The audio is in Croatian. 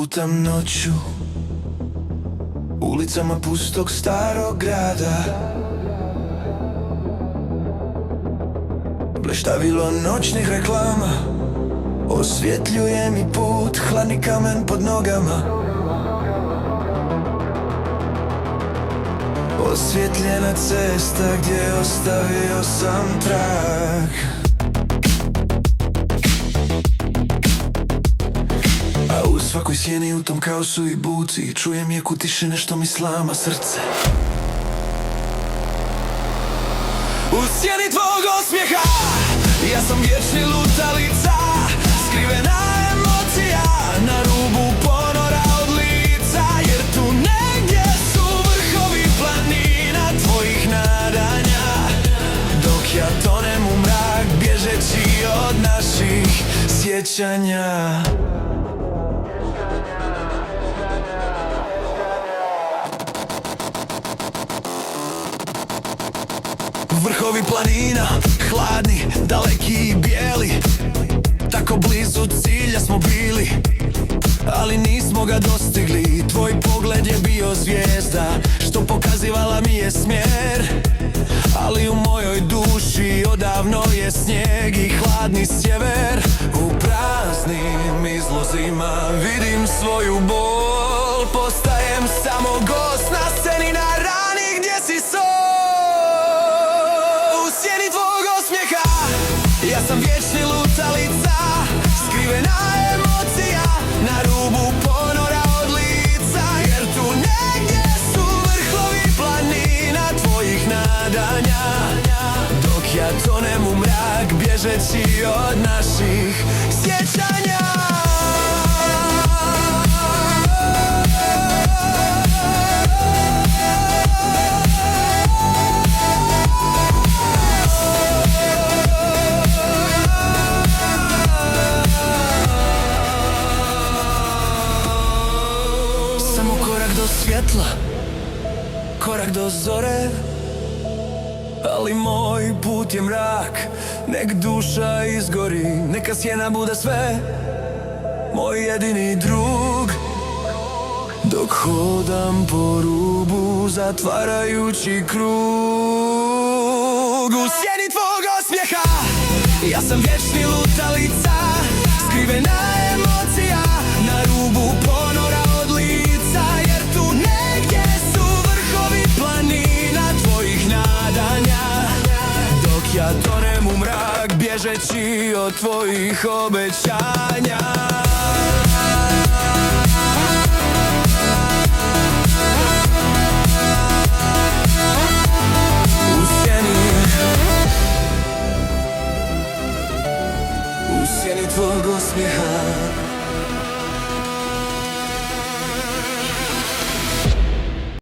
Lutam noću ulicama pustog starog grada. Bleštavilo noćnih reklama osvjetljuje mi put, hladni kamen pod nogama. Osvjetljena cesta gdje ostavio sam trag. A u svakoj sjeni, u tom kaosu i buci, čujem jeku tišine što mi slama srce. U sjeni tvog osmijeha ja sam vječni lutalica, skrivena emocija na rubu ponora od lica. Jer tu negdje su vrhovi planina tvojih nadanja, dok ja tonem u mrak bježeći od naših sjećanja. Vrhovi planina, hladni, daleki i bijeli, tako blizu cilja smo bili, ali nismo ga dostigli. Tvoj pogled je bio zvijezda što pokazivala mi je smjer, ali u mojoj duši odavno je snijeg i hladni sjever. U praznim izlozima vidim svoju bol, postajem samo gost na sceni na rani gdje si sol. Ja sam vječni lutalica, skrivena emocija na rubu ponora od lica. Jer tu negdje su vrhovi planina tvojih nadanja, dok ja tonem u mrak bježeći od naših sjećanja. Svjetla, korak do zore, ali moj put je mrak, nek duša izgori, neka sjena bude sve, moj jedini drug. Dok hodam po rubu zatvarajući krug. U sjeni tvog osmijeha ja sam vječni lutalica, skrivena emocija na rubu ponora od lica. Jer tu negdje su vrhovi planina tvojih nadanja, dok ja tonem u mrak bježeći od tvojih obećanja. U sjeni tvog osmijeha